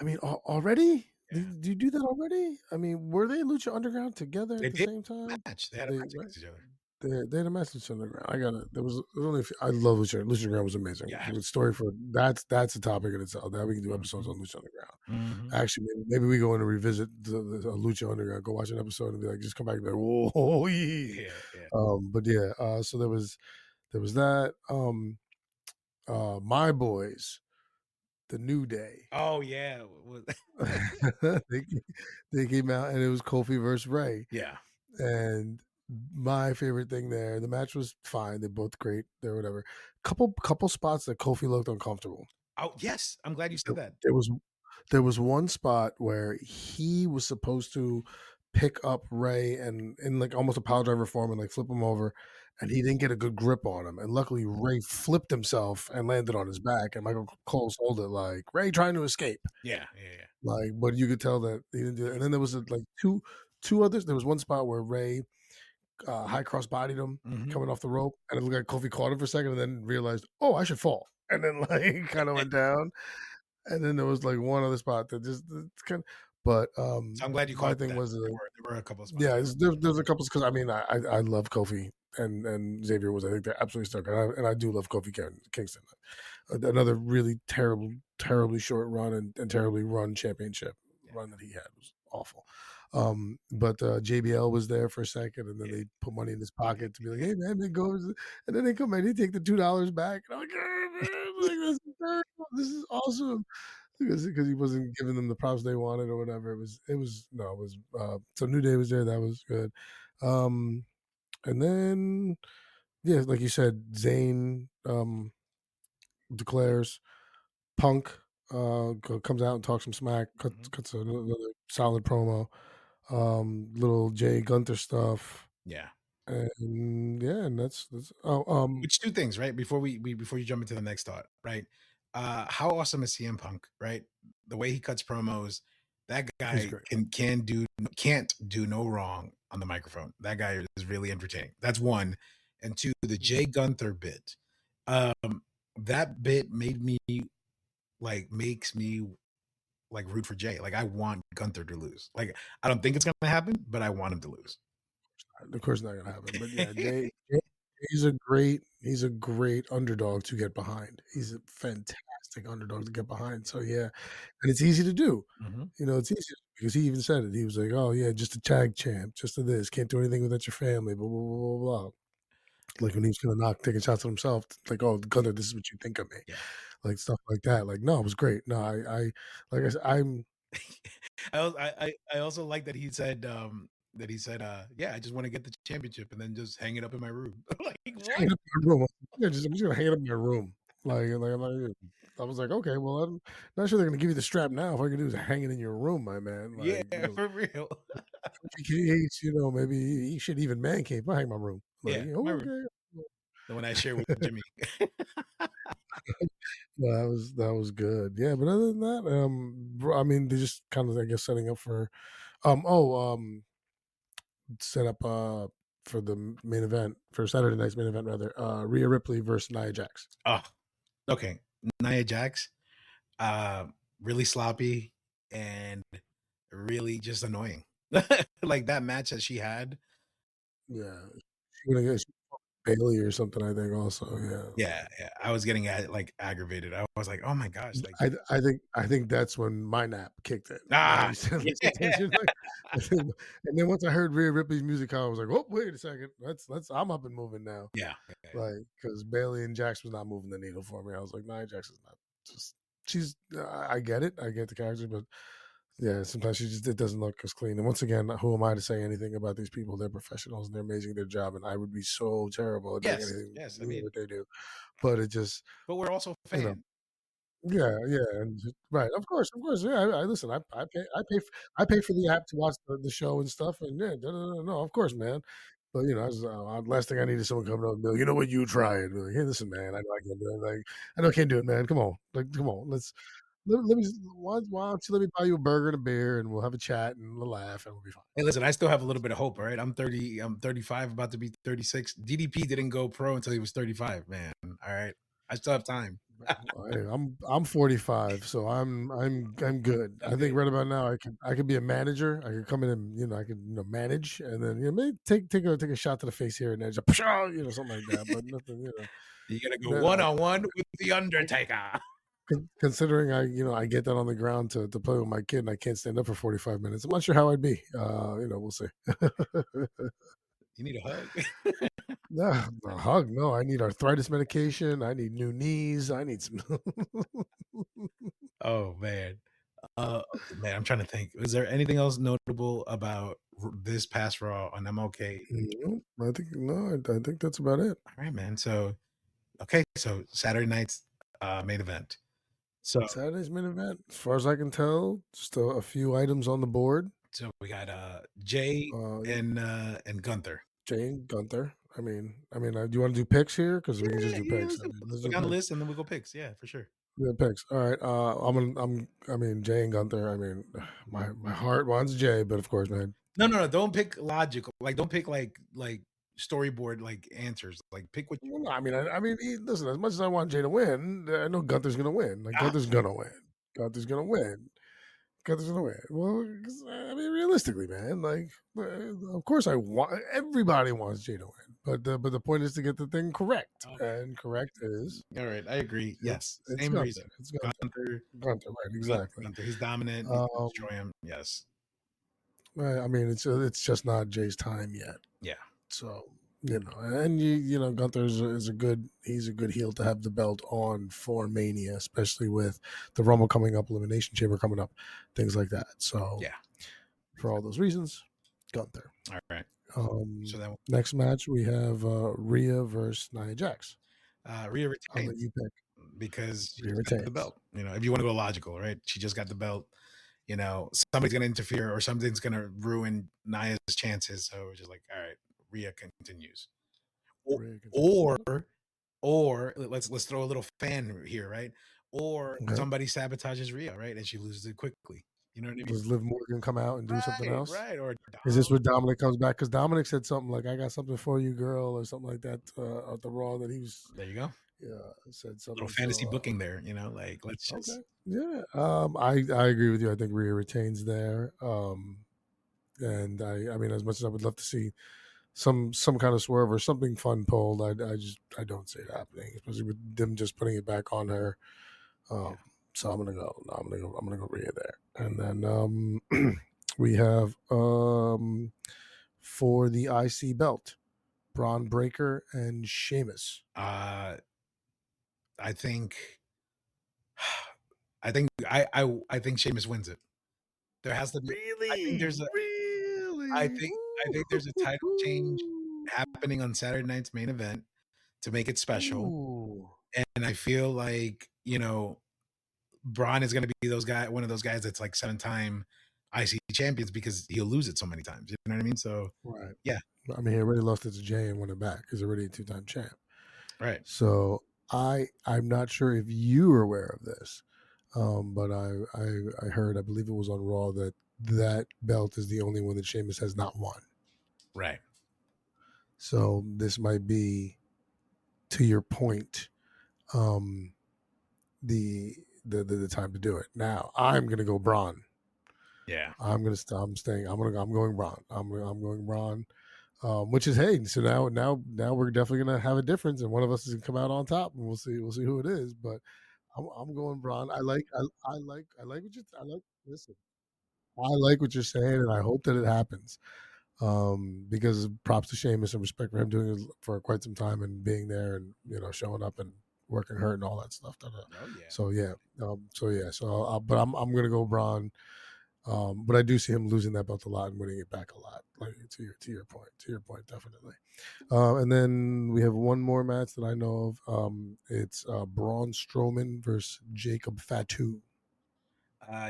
I mean, already? Yeah. Did you do that already? I mean, were they Lucha Underground together They at the did same time? match. They had a They match right? against each other. They had a message Underground. I got it. There was only. I love Lucha. Lucha Underground was amazing. Yeah. The story for that's a topic in itself. That we can do episodes Mhm. on Lucha Underground. Mhm. Actually, maybe we go in and revisit the Lucha Underground. Go watch an episode and be like, just come back and be like, whoa, yeah. Yeah, yeah. But yeah. So there was that. My boys, the New Day. Oh, yeah. Was they, they came out and it was Kofi versus Ray. yeah. And my favorite thing there, the match was fine. They're both great. They're whatever. Couple spots that Kofi looked uncomfortable. Oh, yes. I'm glad you There, said that. there was there was one spot where he was supposed to pick up Ray and in like almost a power driver form and like flip him over, and he didn't get a good grip on him. And luckily Ray flipped himself and landed on his back. And Michael Cole sold it like Ray trying to escape. Yeah, yeah, yeah. Like, but you could tell that he didn't do it. And then there was like two others. There was one spot where Ray high cross bodied him Mhm. coming off the rope, and it looked like Kofi caught him for a second, and then realized, oh, I should fall, and then like kind of went down. And then there was like one other spot that just it's kind of, but So I'm glad you my caught thing that. was There were a couple of spots. yeah, there's a couple because I mean I love Kofi and Xavier Woods. I think they're absolutely stuck, and I do love Kofi Kingston. Another really terribly short run and terribly run championship Yeah. run that he had was awful. But JBL was there for a second, and then Yeah. they put money in his pocket to be like, "Hey man," then goes, and then they come in, they take the $2 back, and I'm like, "Hey man, like this is terrible. This is awesome." Because he wasn't giving them the props they wanted or whatever. It was no, it was so New Day was there, that was good. Um and then yeah, like you said, Zayn declares Punk comes out and talks some smack, Mhm. cuts another solid promo. Little Jay Gunther stuff. Yeah. And yeah, and that's Which two things, right? Before you jump into the next thought, right? How awesome is CM Punk, right? The way he cuts promos, that he's guy great. can't do no wrong on the microphone. That guy is really entertaining. That's one. And two, the Mhm. Jay Gunther bit. Um, that bit makes me like root for Jay. Like I want Gunther to lose. Like I don't think it's gonna happen, but I want him to lose. Of course not gonna happen. But yeah, Jay he's a great underdog to get behind. He's a fantastic underdog to get behind. So yeah, and it's easy to do. Mhm. You know, it's easy because he even said it. He was like, "Oh yeah, just a tag champ, just a this, can't do anything without your family." Blah blah blah blah blah. Like when he was gonna knock taking shots at himself, like, "Oh, Gunner, this is what you think of me," Yeah. like stuff like that. Like, no, it was great. No, I like I said, I'm I also like that he said, "Yeah, I just wanna get the championship and then just hang it up in my room." Like, just what? hanging up in my room. Yeah, I'm just gonna hang it up in my room. I was like, okay, well, I'm not sure they're gonna give you the strap now. If all I can do is hang it in your room, my man. Yeah, Like, you know, for real. Kofi Cage, you know, maybe he should even man cave. I hang my room. Like, Yeah, you know, my room. okay. The one I share with Jimmy. Yeah, that was good. Yeah, but other than that, I mean, they just kind of, I guess, setting up for, um, oh, um, set up, for the main event for Saturday night's main event rather. Rhea Ripley versus Nia Jax. Oh, okay. Nia Jax, uh, really sloppy and really just annoying. Like, that match that she had. Yeah, she gonna get Bailey or something. I think also. Yeah. Yeah, yeah, I was getting aggravated. I was like, "Oh my gosh," like, I think that's when my nap kicked in. I "Ah!" used to listen to Yeah. you like, and then once I heard Rhea Ripley's music, I was like, "Oh, wait a second, let's I'm up and moving now." Yeah, yeah. Like, because Bailey and Jax was not moving the needle for me. I was like, "Nia Jax is not just." She's, I get it, I get the character, but yeah, sometimes she just it doesn't look as clean. And once again, who am I to say anything about these people? They're professionals and they're amazing at their job, and I would be so terrible at doing Yes, anything yes, I doing mean, what they do. But it just, but we're also you know, fans. yeah, yeah, and right, of course, yeah. I listen. I pay for the app to watch the show and stuff, and yeah, no, of course, man. But you know, last thing I need is someone coming up and be like, you know what, you try it. Be like, hey, listen, man, I know I can't do it. Like, I know I can't do it, man. Come on, like, come on, let me. Why don't you let me buy you a burger and a beer, and we'll have a chat and we'll laugh, and we'll be fine. Hey, listen, I still have a little bit of hope, all right? I'm 35, about to be 36. DDP didn't go pro until he was 35, man. All right. I still have time. Hey, I'm 45, so I'm good. I think Okay. right about now I could be a manager. I could come in and I could manage, and then maybe take a shot to the face here and there, just, something like that. But nothing, You gotta go no, one on one with the Undertaker. considering I get that on the ground to play with my kid, and I can't stand up for 45 minutes. I'm not sure how I'd be. We'll see. You need a hug. No, a hug. No, I need arthritis medication. I need new knees. I need some. Oh man. Man, I'm trying to think. Is there anything else notable about this past Raw on MLK? No, I think no. I think that's about it. All right, man. So okay, so Saturday night's main event. So Saturday's main event, as far as I can tell, just a few items on the board. so we got Jay Yeah, and Gunther. Jane Gunther. Do you want to do picks here? Because we can just Yeah, do yeah, picks. let's Let's go do down the picks. list and then we'll go picks. Yeah, for sure. Yeah, picks. All right. Jane Gunther. My heart wants Jay, but of course, man. No, no, no. Don't pick logical. Like, don't pick like storyboard like answers. Like, pick what you. No, listen. As much as I want Jay to win, I know Gunther's gonna win. Like Ah, Gunther's gonna win. Gunther's gonna win. Gunther's gonna win. Well, realistically, man, like, of course, I want everybody wants Jay to win, but the point is to get the thing correct, okay. and correct is All right, I agree. Yes, it's same Gunther. reason. It's Gunther. Gunther, Gunther, right? Exactly. Gunther. He's dominant. He's gonna Um, destroy him. Yes. I mean, it's just not Jay's time yet. Yeah. So and Gunther is a good he's a good heel to have the belt on for Mania, especially with the Rumble coming up, Elimination Chamber coming up, things like that. So Yeah. for all those reasons, Gunther. All right. So then Next match we have Rhea versus Nia Jax. Rhea I'll let retains you pick. because she Rhea just got the retains. belt. If you want to go logical, right? She just got the belt. Somebody's going to interfere or something's going to ruin Nia's chances. So we're just like, all right, Rhea continues. Rhea Or, continues. or let's throw a little fan here, right? Or Okay. somebody sabotages Rhea, right? And she loses it quickly. You know what I mean? Does Liv Morgan come out and do something Right, else? right. Or Is this where Dominic comes back? Because Dominic said something like, "I got something for you, girl," or something like that at the Raw that he was. there you go. Said Little something. fantasy So booking there, like let's okay, just yeah. I agree with you. I think Rhea retains there. And I mean, as much as I would love to see some kind of swerve or something fun pulled, I don't see it happening, especially with them just putting it back on her. yeah. So I'm gonna go Rhea there, and then we have for the IC belt, Braun Breaker and Sheamus. I think I think Sheamus wins it. There has to be I think Really, there's a I really. think I think there's a title change happening on Saturday night's main event to make it special. Ooh. And I feel like, Braun is gonna be one of those guys that's like 7-time IC champions because he'll lose it so many times. You know what I mean? So Right. yeah, I mean, he already lost it to Jay and won it back. He's already a 2-time champ. right. So I'm not sure if you are aware of this, but I heard, I believe it was on Raw, that belt is the only one that Sheamus has not won. Right. So this might be, to your point, um, the time to do it. Now I'm gonna go Braun. Yeah. I'm staying. I'm going Braun. I'm going Braun. Which is, hey, so now we're definitely gonna have a difference, and one of us is gonna come out on top, and we'll see who it is. But I'm going Braun. I like what you I like. Listen, I like what you're saying, and I hope that it happens. Because props to Sheamus and respect for him doing it for quite some time and being there and showing up and working hurt and all that stuff. Oh yeah. So yeah, but I'm gonna go Braun. But I do see him losing that belt a lot and winning it back a lot. Like to your point, definitely. And then we have one more match that I know of. It's Braun Strowman versus Jacob Fatu.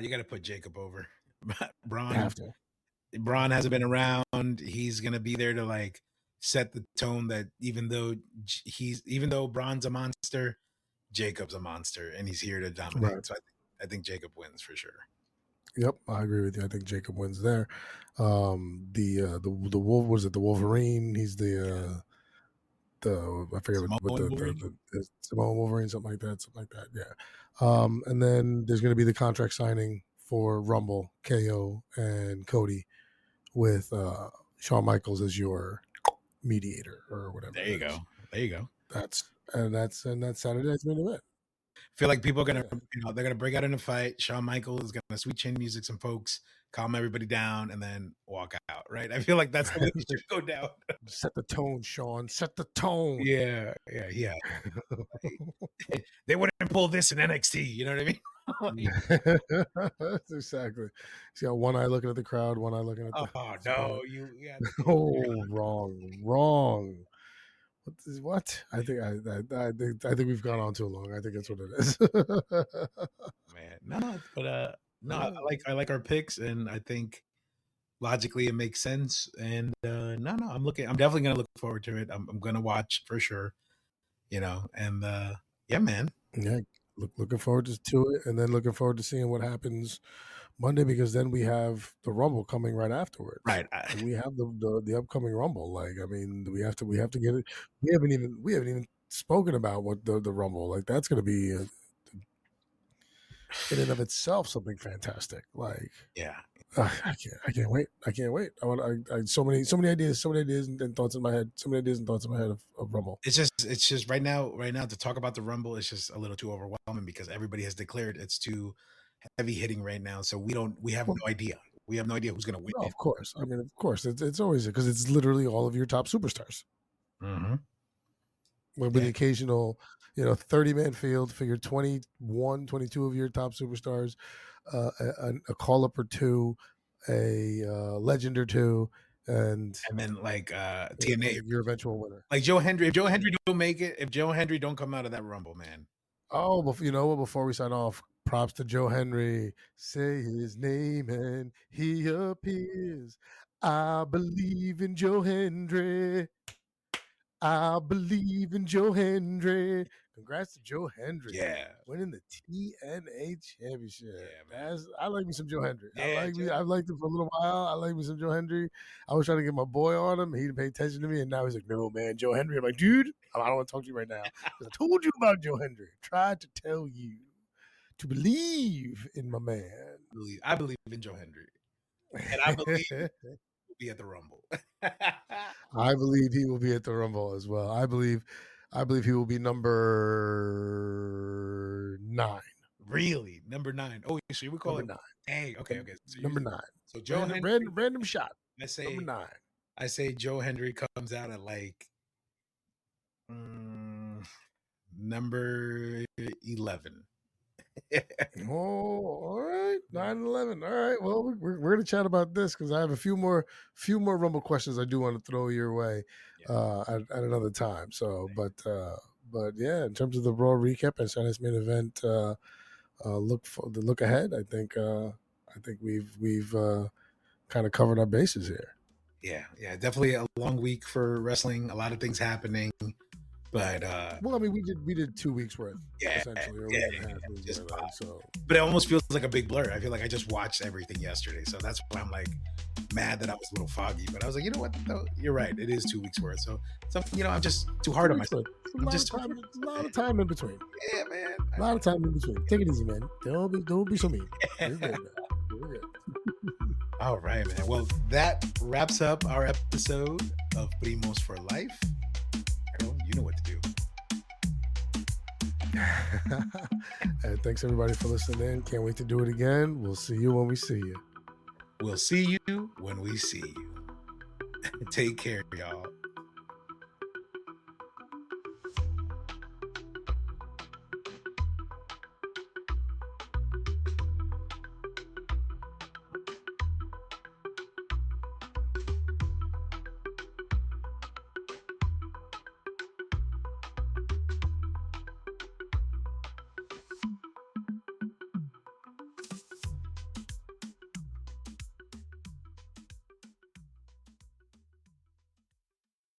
You gotta put Jacob over. Have Braun to. Braun hasn't been around. He's gonna be there to like set the tone that even though Braun's a monster, Jacob's a monster, and he's here to Right. dominate. So I think Jacob wins for sure. Yep, I agree with you. I think Jacob wins there. The Wolf, was it the Wolverine? He's the I forget what Samoan Wolverine. the Samoan Wolverine, something like that. Yeah. And then there's going to be the contract signing for Rumble, KO, and Cody with Shawn Michaels as your mediator or whatever There you that go. is. There you go. That's Saturday night's main event. Feel like people are gonna, Yeah. they're gonna break out in a fight. Shawn Michaels is gonna sweet chin music some folks, calm everybody down, and then walk out. Right? I feel like that's the way it should go down. Set the tone, Sean. Set the tone. Yeah, yeah, yeah. They wouldn't pull this in NXT. You know what I mean? That's exactly. He's got one eye looking at the crowd, one eye looking at the Oh no, spot. you have to pull. Oh, wrong. What? I think we've gone on too long. I think that's what it is. Man, no, but no, I Yeah. like I like our picks, and I think logically it makes sense. And no, I'm definitely gonna look forward to it. I'm gonna watch for sure. And yeah, man. Yeah, looking forward to it, and then looking forward to seeing what happens Monday, because then we have the Rumble coming right afterwards. Right. Like, we have the upcoming Rumble. Like, I mean, we have to get it. We haven't even spoken about what the Rumble, like, that's going to be in and of itself something fantastic. Like, Yeah. I can't wait. I can't wait. So many ideas, and thoughts in my head. So many ideas and thoughts in my head of Rumble. It's just right now to talk about the Rumble is just a little too overwhelming because everybody has declared it's too heavy hitting right now. So we have Well, no idea. We have no idea who's going to win. No, of course. I mean, of course, it's always because it's literally all of your top superstars. Mm-hmm. With the occasional, 30-man field, figure 21, 22 of your top superstars, a call up or two, a legend or two, and then like TNA, your eventual winner. like Joe Hendry. If Joe Hendry don't make it, if Joe Hendry don't come out of that Rumble, man. Oh, but you know what? Before we sign off, props to Joe Henry. Say his name and he appears. I believe in Joe Hendry. I believe in Joe Hendry. Congrats to Joe Hendry. Yeah. Winning the TNA championship. Yeah, man. I like me some Joe Hendry. Yeah, I've liked him for a little while. I like me some Joe Hendry. I was trying to get my boy on him. He didn't pay attention to me, and now he's like, "No, man, Joe Hendry." I'm like, "Dude, I don't want to talk to you right now because I told you about Joe Hendry. Tried to tell you to believe in my man." I believe in Joe Hendry, and I believe he'll be at the Rumble. I believe he will be at the Rumble as well. I believe he will be number 9. Really, number 9. Oh, so you would call number it 9. Hey, okay. So number 9. So Joe Hendry, random shot. I say number 9. I say Joe Hendry comes out at like number 11. Oh, all right, 9-11. All right. Well, we're gonna chat about this because I have a few more Rumble questions I do want to throw your way at another time. So, but yeah, in terms of the Raw recap and Sunday's main event, look ahead. I think we've kind of covered our bases here. Yeah, definitely a long week for wrestling. A lot of things happening. But well, I mean, we did 2 weeks worth, essentially, or a week and a half. So, but it almost feels like a big blur. I feel like I just watched everything yesterday, so that's why I'm like mad that I was a little foggy. But I was like, you know what? No, you're right. It is 2 weeks worth. So I'm just too hard on myself. A lot of time in between. Yeah, man. A lot of time in between. Take it easy, man. Don't be so mean. You're good, man. You're good. All right, man. Well, that wraps up our episode of Primos for Life. You know what to do. And thanks everybody for listening in. Can't wait to do it again. We'll see you when we see you. We'll see you when we see you. Take care, y'all.